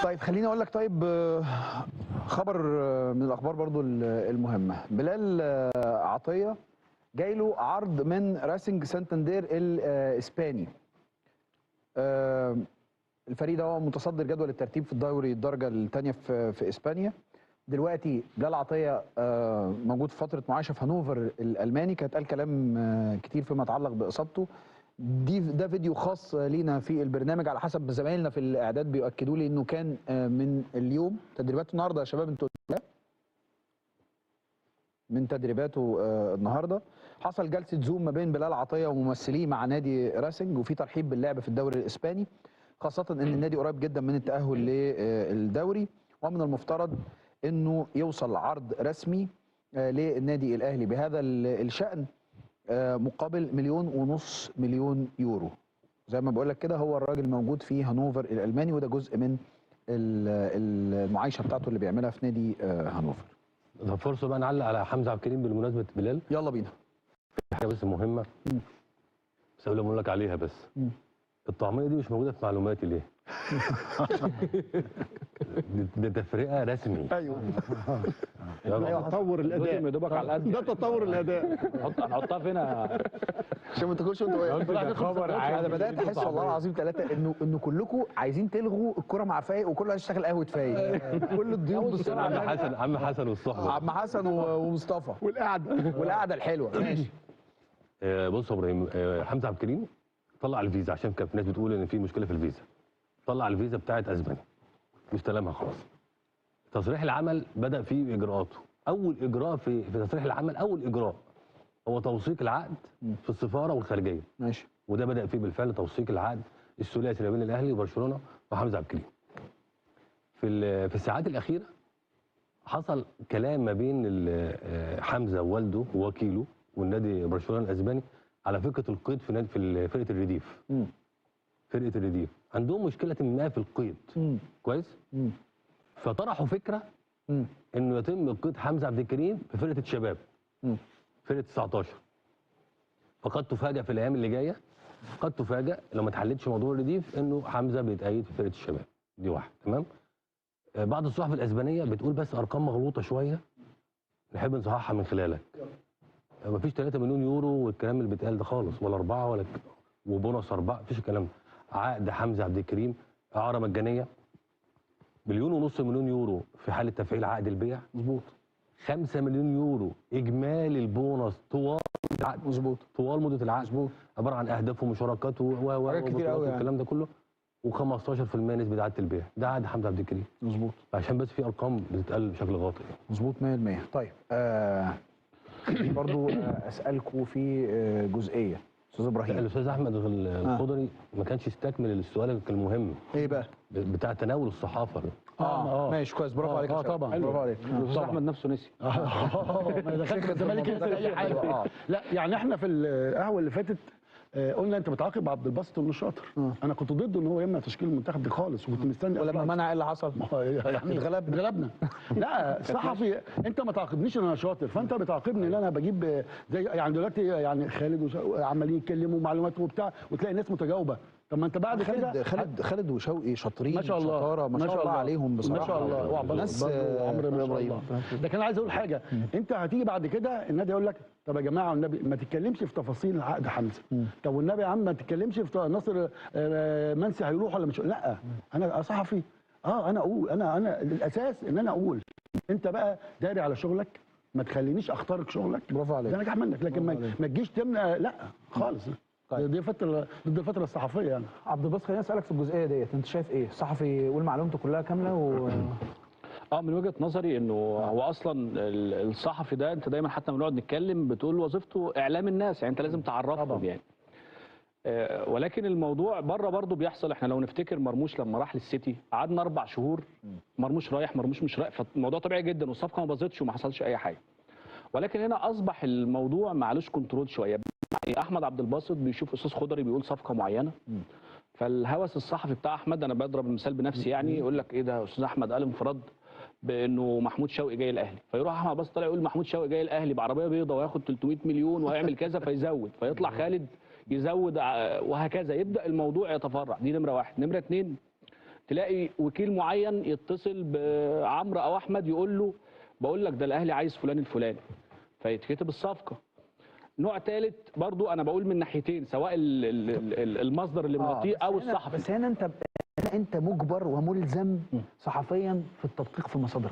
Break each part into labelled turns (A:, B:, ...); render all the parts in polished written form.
A: طيب خليني اقول لك. طيب خبر من الاخبار برضو المهمه. بلال عطيه جاي له عرض من راسنج سانتاندير الاسباني. الفريق ده هو متصدر جدول الترتيب في الدوري الدرجه الثانيه في اسبانيا. دلوقتي بلال عطيه موجود في فتره معاشه في هانوفر الالماني. كان اتقال كلام كتير فيما يتعلق باصابته. ده فيديو خاص لينا في البرنامج، على حسب زمايلنا في الاعداد بيؤكدوا لي انه كان من اليوم. تدريبات النهارده يا شباب، انتوا من تدريباته النهارده. حصل جلسه زوم ما بين بلال عطيه وممثليه مع نادي راسنج، وفي ترحيب باللعب في الدوري الاسباني، خاصه ان النادي قريب جدا من التاهل للدوري، ومن المفترض انه يوصل عرض رسمي للنادي الاهلي بهذا الشان مقابل 1.5 مليون يورو. زي ما بقول لك كده، هو الراجل موجود في هانوفر الالماني، وده جزء من المعايشه بتاعته اللي بيعملها في نادي هانوفر.
B: ده فرصه بقى نعلق على حمزه عبد الكريم بمناسبه بلال.
A: يلا بينا.
B: حاجه بس مهمه، بس قبل ما اقول لك عليها بس الطعميه دي مش موجوده في معلوماتي ليه؟ ده تفرقه رسمي.
C: ايوه
D: تطور الاداء
C: يا دوبك على القد.
D: ده تطور الاداء.
C: هنحطها فين
A: عشان ما تاكلش وانت واقف. انا بدات احس والله العظيم ثلاثه انه كلكم عايزين تلغوا الكره مع فايق، وكله عايز يشتغل قهوه فايق. كل الضيوف بسرعه.
B: عم حسن والصحبه.
A: عم حسن ومصطفى والقعده الحلوه. ماشي.
B: بص يا ابراهيم، حمزه عبد الكريم طلع الفيزا، عشان كان في ناس بتقول ان في مشكله في الفيزا. طلع الفيزا بتاعت اسبانيا واستلمها خلاص. تصريح العمل بدا فيه اجراءاته. اول اجراء في تصريح العمل، اول اجراء هو توثيق العقد في السفاره والخارجيه.
A: ماشي.
B: وده بدا فيه بالفعل توثيق العقد الثلاثي ما بين الاهلي وبرشلونه وحمزه عبد الكريم. في الساعات الاخيره حصل كلام ما بين حمزه ووالده ووكيله والنادي برشلونه الاسباني على فكره القيد في نادي في فرقه الرديف. فرقه الرديف عندهم مشكله ما في القيد. كويس؟ فطرحوا فكره انه يتم قيد حمزه عبد الكريم في فرقه الشباب. فرقه 19. فقد تفاجئ في الايام اللي جايه، قد تفاجئ لو ما اتحلتش موضوع الرديف انه حمزه بيتأيد في فرقه الشباب. دي واحد. تمام؟ بعض الصحف الاسبانيه بتقول بس ارقام مغلوطه شويه، نحب نصححها من خلالك. مفيش 3 مليون يورو والكلام اللي بيتقال ده خالص، ولا 4 ولا وبونص 4، مفيش الكلام ده. عقد حمزه عبد الكريم اعاره مجانيه 1.5 مليون يورو في حاله تفعيل عقد البيع.
A: مظبوط.
B: 5 مليون يورو اجمالي البونص طوال العقد.
A: مظبوط.
B: طوال مده العقد.
A: مظبوط.
B: عباره عن اهداف ومشاركات
A: حاجات كتير قوي يعني.
B: والكلام ده كله، و15% نسبه عقد البيع. ده عقد حمزه عبد الكريم.
A: مظبوط.
B: عشان بس في ارقام بتتقال بشكل غلط.
A: مظبوط 100%. طيب برضو اسالكم في جزئيه استاذ ابراهيم.
B: الاستاذ احمد الخضري ما كانش استكمل السؤال المهم.
A: ايه بقى؟
B: بتاع تناول الصحافه.
A: ماشي كويس، برافو عليك.
D: طبعا
A: برافو عليك.
C: الاستاذ احمد نفسه نسي.
D: ما دخلت الزمالك اي حاجه. لا يعني احنا في القهوه اللي فاتت قلنا انت بتعاقب عبد الباسط انه شاطر. انا كنت ضده ان هو يمنع تشكيل المنتخب دي خالص، وكنت مستني.
A: ولما منع ايه اللي حصل؟
D: يعني اتغلبنا. لا صحفي انت ما تعاقبنيش ان انا شاطر، فانت بتعاقبني ان انا بجيب زي يعني دلوقتي يعني خالد عمالين يتكلموا معلومات وبتاع، وتلاقي الناس متجاوبه. طب ما انت بعد كده
A: خالد وشوقي شاطرين
D: ما شاء الله،
A: شطاره ما شاء الله عليهم بصراحه.
D: ما شاء الله.
A: ناس
D: عمرو ما شاء الله. ده كان عايز اقول حاجه. انت هتيجي بعد كده النادي يقول لك طب يا جماعه والنبي ما تتكلمش في تفاصيل عقد حمزه. طب والنبي يا عم ما تتكلمش في ناصر منسي هيروح ولا مش. لا انا صحفي انا اقول انا الاساس ان انا اقول. انت بقى داري على شغلك، ما تخلينيش اخترق شغلك.
A: برافو عليك.
D: ده نجاح منك، لكن ما تجيش تمنع. لا خالص. دي فتره ضد الفتره الصحفيه يعني.
A: عبد الباسط خليني اسالك في الجزئيه ديت، انت شايف ايه؟ الصحفي يقول معلومته كلها كامله
C: من وجهه نظري انه هو اصلا الصحفي ده، انت دايما حتى لما بنقعد نتكلم بتقول وظيفته اعلام الناس، يعني انت لازم تعرفهم يعني. ولكن الموضوع بره برضه بيحصل. احنا لو نفتكر مرموش لما راح للسيتي قعدنا 4 شهور مرموش رايح مرموش مش رايح، فالموضوع طبيعي جدا والصفقه ما باظتش وما حصلش اي حاجه. ولكن هنا اصبح الموضوع معلوش كنترول شويه. احمد عبد الباسط بيشوف استاذ خضري بيقول صفقه معينه، فالهوس الصحفي بتاع احمد، انا بضرب المثال بنفسي يعني، يقول لك ايه ده استاذ احمد قال انفراد بانه محمود شوقي جاي الاهلي، فيروح احمد بس طالع يقول محمود شوقي جاي الاهلي بعربيه بيضاء وياخد 300 مليون وهيعمل كذا، فيزود، فيطلع خالد يزود، وهكذا يبدا الموضوع يتفرع. دي نمره واحد. نمره اتنين، تلاقي وكيل معين يتصل بعمرو او احمد يقول له بقول لك ده الاهلي عايز فلان الفلاني، فيتكتب الصفقه. نوع ثالث برضو انا بقول من ناحيتين، سواء المصدر اللي مغطيه او الصحفي.
A: بس هنا انت مجبر وملزم صحفيا في التدقيق في مصادرك.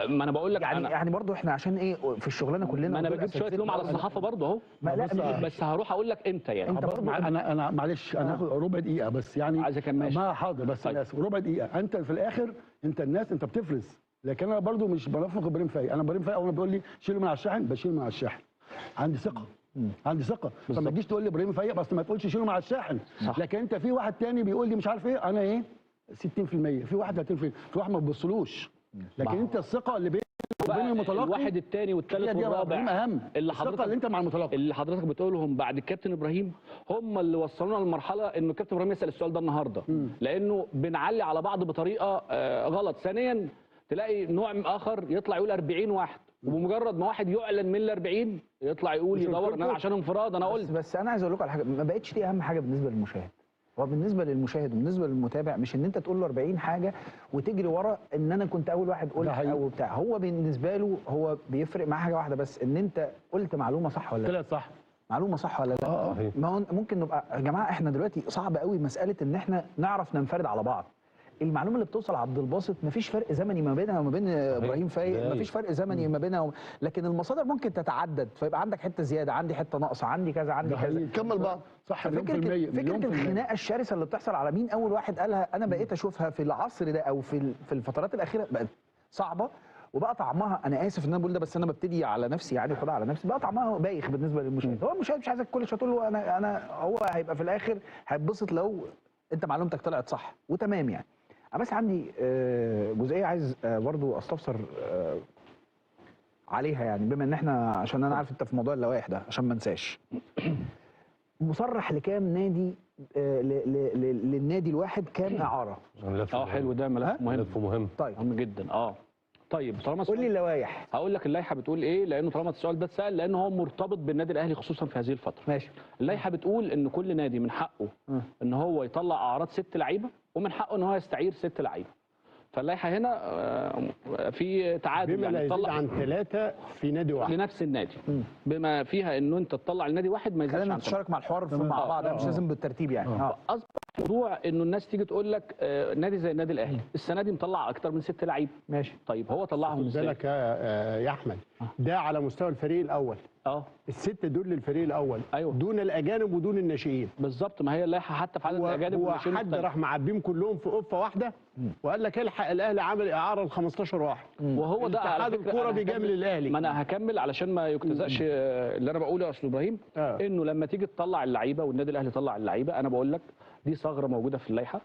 C: ما انا بقول لك
A: يعني برضو احنا عشان ايه في الشغلانه كلنا،
C: ما انا بجيب شويه لوم على الصحافه برضو اهو. بس هروح اقول لك امتى يعني.
A: انت برضو
D: انا معلش انا هاخد ربع دقيقه بس يعني
C: عايز اكمل.
D: ما حاضر بس
C: طيب.
D: الناس ربع دقيقه. انت في الاخر انت الناس انت بتفرز، لكن انا برضو مش بنافق ابراهيم فايق. انا ابراهيم فايق اول ما بيقول لي شيله من على الشاحن بشيله من على الشاحن، عندي ثقه. عندي ثقه، فما تجيش تقول لي ابراهيم فايق بس ما تقولش شيله مع الشاحن.
C: صح.
D: لكن انت في واحد تاني بيقول لي مش عارف ايه، انا ايه 60%، في واحد 30%، في واحد ما بتبصلوش. لكن انت الثقه اللي بين المتلقي
C: الواحد الثاني والثالث والرابع
D: اهم
C: اللي
D: الثقه اللي انت مع المتلقي
C: اللي حضرتك بتقولهم بعد الكابتن ابراهيم هم اللي وصلونا للمرحله انه الكابتن ابراهيم يسال السؤال ده النهارده. لانه بنعلي على بعض بطريقه غلط. ثانيا تلاقي نوع اخر يطلع يقول 40 واحد، وبمجرد ما واحد يعلن من ال 40 يطلع يقول يدور ان انا عشان انفراد. انا قلت
A: بس انا عايز اقول لكم على حاجه، ما بقتش دي اهم حاجه بالنسبه للمشاهد. هو بالنسبه للمشاهد وبالنسبه للمتابع مش ان انت تقول له 40 حاجه وتجري ورا ان انا كنت اول واحد قلت او بتاع. هو بالنسبه له هو بيفرق معاه حاجه واحده بس، ان انت قلت معلومه صح ولا لا.
D: طلعت صح،
A: معلومه صح ولا لا. ما هو ممكن نبقى يا جماعه احنا دلوقتي صعب قوي مساله ان احنا نعرف ننفرد على بعض. المعلومه اللي بتوصل عبد الباسط مفيش فرق زمني ما بينها وما بين ابراهيم فايق، مفيش فرق زمني ما بينها لكن المصادر ممكن تتعدد، فيبقى عندك حته زياده، عندي حته ناقصه، عندي كذا، عندي كذا،
D: كمل بعض صح.
A: فكره الخناقه الشرسه اللي بتحصل على مين اول واحد قالها، انا بقيت اشوفها في العصر ده او في الفترات الاخيره بقت صعبه، وبقى طعمها، انا اسف ان انا بقول ده بس انا ببتدي على نفسي يعني وخدها على نفسي، بقى طعمها بايخ بالنسبه للمشاهد. هو المشاهد مش عايزك كل شويه تقول له انا هو هيبقى في الاخر هيتبسط لو انت معلومتك طلعت صح وتمام يعني. انا بس عندي جزئيه عايز برضو استفسر عليها يعني، بما ان احنا عشان انا عارف انت في موضوع اللوائح ده عشان ما انساش. مصرح لكام نادي للنادي الواحد كام اعاره؟
C: حلو، ده ملف مهم.
A: طيب
C: مهم جدا. طيب طالما
A: قول لي اللوائح.
C: هقول لك اللائحه بتقول ايه، لانه طالما السؤال ده اتسال لانه هو مرتبط بالنادي الاهلي خصوصا في هذه الفتره.
A: ماشي.
C: اللائحه بتقول ان كل نادي من حقه ان هو يطلع اعراض 6 لعيبه ومن حقه ان هو يستعير 6 لعيبه. فاللائحه هنا في تعادل
E: بما لا يزيد عن 3 في نادي واحد
C: لنفس النادي، بما فيها انه انت تطلع لنادي واحد ما يزيدش
A: خلينا
C: عن
A: نتشارك مع الحوار مع بعض، مش لازم بالترتيب يعني.
C: اصبح موضوع انه الناس تيجي تقول لك نادي زي النادي الاهلي السنه دي مطلع اكتر من 6 لعيبه.
A: ماشي.
C: طيب هو طلعهم ازاي؟
E: بالك يا احمد ده على مستوى الفريق الاول. ال6 دول للفريق الاول.
C: ايوه.
E: دون الاجانب ودون الناشئين.
C: بالظبط، ما هي اللائحه حتى في عدد الاجانب
E: والناشئين. هو حد راح معبيهم كلهم في قفه واحده وقال لك الحق الاهلي عمل اعاره ل 15 واحد.
C: وهو ده
E: اتحاد الكوره بيجامل الاهلي.
C: ما انا هكمل علشان ما يجتزأش اللي انا بقوله يا استاذ ابراهيم. انه لما تيجي تطلع اللعيبه والنادي الاهلي يطلع اللعيبه، انا بقول لك دي ثغره موجوده في اللائحه.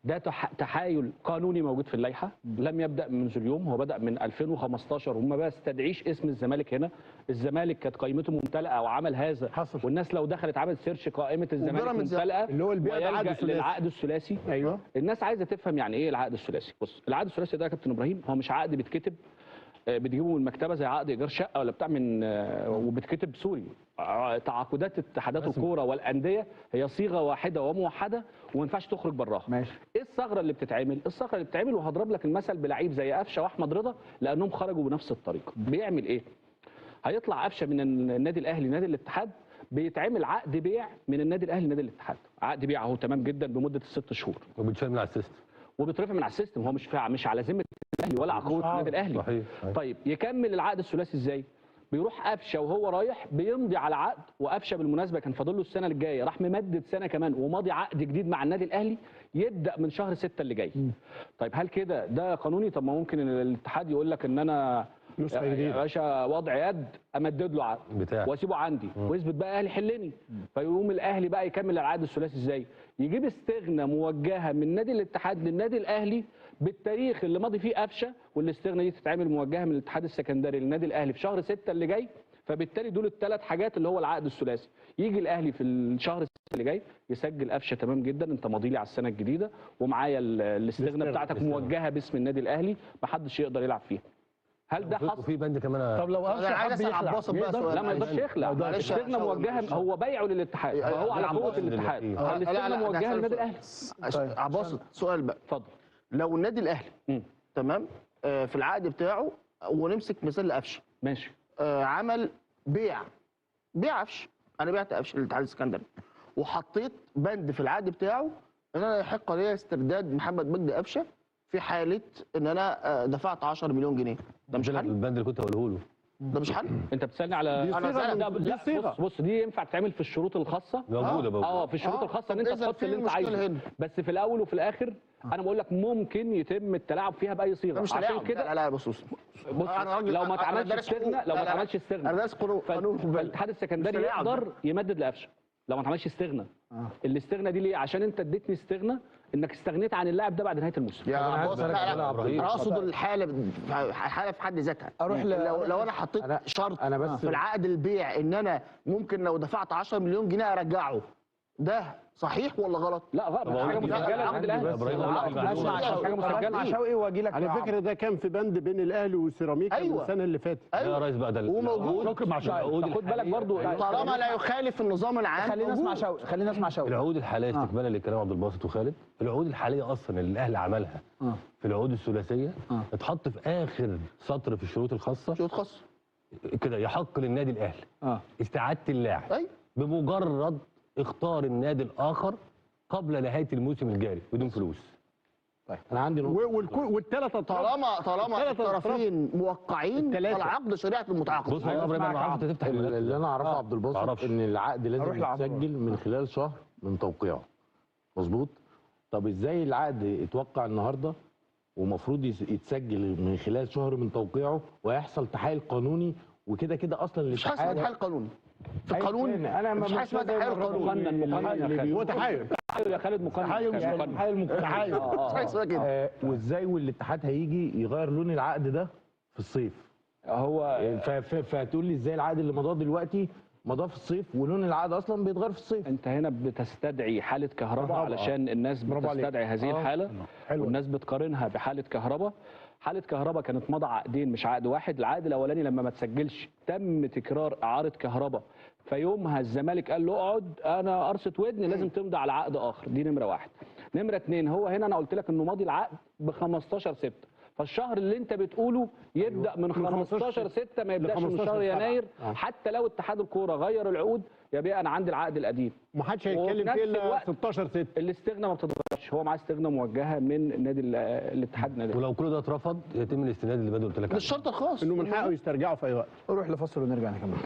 C: ده تحايل قانوني موجود في اللائحه، لم يبدا منذ اليوم، هو بدا من 2015 وما بيستدعيش اسم الزمالك هنا. الزمالك كانت قائمته ممتلئه وعمل هذا
E: حصل.
C: والناس لو دخلت عملت سيرش قائمه الزمالك ممتلئه
E: اللي هو
C: العقد الثلاثي.
E: ايوه.
C: الناس عايزه تفهم يعني ايه العقد الثلاثي. بص، العقد الثلاثي ده يا كابتن ابراهيم هو مش عقد بيتكتب بتجيبه من المكتبه زي عقد ايجار شقه ولا بتاع من وبتكتب سوري. تعاقدات اتحادات الكوره والانديه هي صيغه واحده وموحده وما ينفعش تخرج براها.
A: ماشي.
C: ايه الثغره اللي بتتعمل؟ الثغره اللي بتتعمل وهضرب لك المثل بلعيب زي قفشه واحمد رضا لانهم خرجوا بنفس الطريقه. بيعمل ايه؟ هيطلع قفشه من النادي الاهلي نادي الاتحاد، بيتعمل عقد بيع من النادي الاهلي نادي الاتحاد، عقد بيع اهو تمام جدا بمده ال6 شهور.
B: وبيتشال من على السيستم.
C: وبيترفع من على السيستم، هو مش على ذمه الاهلي ولا عقوبه النادي الاهلي.
B: صحيح.
C: طيب يكمل العقد الثلاثي ازاي؟ بيروح قفشه وهو رايح بيمضي على عقد، وقفشه بالمناسبه كان فاضل له السنه الجايه، راح ممدد سنه كمان وماضي عقد جديد مع النادي الاهلي يبدا من شهر 6 اللي جاي. طيب هل كده ده قانوني؟ طب ما ممكن الاتحاد يقول لك ان انا يا باشا وضع يد امدد له عقد واسيبه عندي ويثبت بقى اهلي حلني. فيقوم الاهلي بقى يكمل العقد الثلاثي ازاي؟ يجيب استغنى موجهه من نادي الاتحاد للنادي الاهلي بالتاريخ اللي ماضي فيه قفشه، والاستغنى دي تتعمل موجهه من الاتحاد السكندري للنادي الاهلي في شهر 6 اللي جاي. فبالتالي دول ال3 حاجات اللي هو العقد الثلاثي. يجي الاهلي في الشهر 6 اللي جاي يسجل قفشه تمام جدا، انت ماضي لي على السنه الجديده ومعايا الاستغنى بتاعتك موجهه باسم النادي الاهلي، ما حدش يقدر يلعب فيها. هل ده حصل؟
B: وفي بند كمان.
D: طب لو قفشه حب يخلع
C: لا ما يقدرش يخلع. الاستغنى موجهه، هو بيعه للاتحاد فهو على قوه الاتحاد. الاستغنى موجهه للنادي الاهلي.
F: عباسط سؤال بقى.
C: اتفضل.
F: لو النادي الاهلي تمام في العقد بتاعه، ونمسك مثال لقفشه
C: ماشي.
F: عمل بيع قفشه، انا بعت قفشه للاتحاد السكندري، وحطيت بند في العقد بتاعه ان انا يحق لي استرداد محمد مجدي قفشه في حاله ان انا دفعت 10 مليون جنيه. ده مش حل؟
B: البند اللي كنت هقوله له
F: ده مش حل؟
C: انت بتسالني على
E: دي
F: أنا
E: صيغة
F: لا،
E: من- دي
C: لا
E: صيغة.
C: بص دي ينفع تعمل في الشروط الخاصه
B: موجوده
C: في الشروط الخاصه ان
F: طب
C: انت
F: إذا
C: تحط
F: فين
C: اللي انت
F: المشكلة
C: عايزه
F: هنا؟
C: بس في الاول وفي الاخر انا بقول لك ممكن يتم التلاعب فيها باي
F: ده
C: صيغه
F: مش
C: عشان
F: تلاعب.
C: كده
F: لا لا بص
C: بص لو ما اتعملش استغناء
F: انا دارس قانون
C: فالاتحاد السكندري
F: تلاعب
C: يقدر يمدد لقفشه لو ما اتعملش استغناء. الاستغناء دي ليه؟ عشان انت اديتني استغناء انك استغنيت عن اللاعب ده بعد نهايه الموسم.
F: يا بص،
A: أسألك
F: لا
A: سؤال يا
F: لا
A: عبد
F: انا اقصد الحاله في حد ذاتها.
A: أروح
F: لو انا حطيت شرط
E: أنا بس-
F: في العقد البيع ان انا ممكن لو دفعت 10 مليون جنيه ارجعه، ده صحيح ولا غلط؟
C: لا غلط،
B: طب
C: مش حاجه
B: أقول لك
C: مسجله
F: لا،
C: عند الاهلي.
B: إبراهيم أقول لك
A: اسمع
B: المعلومة.
A: شوقي،
C: حاجة مسجلة.
A: اسمع شوقي واجي لك
E: على
A: يا
E: فكره ده كان في بند بين الاهلي وسيراميكا
F: أيوة.
E: السنه اللي فاتت.
B: يا ريس بقى ده
F: وموجود.
D: شكرا مع شوقي.
C: خد بالك برضو
F: طالما لا يخالف النظام العام
A: خلينا نسمع
F: موجود.
A: شوقي، خلينا نسمع شوقي.
B: العقود الحاليه استكمالا لكلام عبد الباسط وخالد، العقود الحاليه اصلا اللي الاهلي عملها في العقود الثلاثيه اتحط في اخر سطر في الشروط الخاصه
F: شو تخص؟
B: كده يحق للنادي الاهلي استعاده اللاعب
F: ايوه
B: بمجرد اختار النادي الاخر قبل نهايه الموسم الجاري بدون فلوس.
E: انا عندي والثلاث
F: طالما الطرفين موقعين فالعقد شريعه المتعاقد.
B: بص والله ابراهيم انا عارف انت تفتح الملف
G: اللي
B: ده.
G: انا اعرفه عبد الباسط
B: معرفش.
G: ان العقد لازم
A: أروح لعمرو.
G: يتسجل من خلال شهر من توقيعه. مظبوط. طب ازاي العقد اتوقع النهارده ومفروض يتسجل من خلال شهر من توقيعه ويحصل تحايل قانوني وكده كده اصلا
F: مش حاجه اسمها
G: الاتحاد
F: تحايل قانوني في القانون.
G: انا
F: مش حاجه اسمها تحايل قانوني.
C: مقنن
E: هو تحايل
C: يا خالد مقنن
D: تحايل مش
C: مقنن.
D: تحايل تحايل.
F: مش حاجه اسمها كده.
G: وازاي والاتحاد هيجي يغير لون العقد ده في الصيف.
C: هو
G: فهتقول لي ازاي العقد اللي مضاه دلوقتي مضاه في الصيف ولون العقد اصلا بيتغير في الصيف.
C: انت هنا بتستدعي حاله كهرباء علشان الناس بتستدعي هذه الحاله والناس بتقارنها بحاله كهرباء. حاله كهرباء كانت مضى عقدين مش عقد واحد. العقد الاولاني لما ما تسجلش تم تكرار اعاره كهرباء، فيومها الزمالك قال له اقعد انا قرصه ودني لازم تمضي على عقد اخر. دي نمره واحد. نمره اتنين، هو هنا انا قلت لك انه ماضي العقد ب 15/6، فالشهر اللي انت بتقوله يبدا من 15/6 ما يبداش من شهر
E: 15/7.
C: يناير. حتى لو اتحاد الكوره غير العقود يبقى انا عندي العقد القديم.
E: ما حدش
C: وفي
E: هيتكلم
C: نفس
E: فيه الا
C: الوقت
E: 16/6.
C: الاستغناء ما بتتغيرش، هو معاه استغناء موجهه من نادي الاتحاد نادي.
B: ولو كل ده اترفض يتم الاستناد اللي بدأ قلت لك
F: ده الشرط الخاص
E: انه من حقه يسترجعه في اي وقت.
A: نروح لفاصل ونرجع نكمل.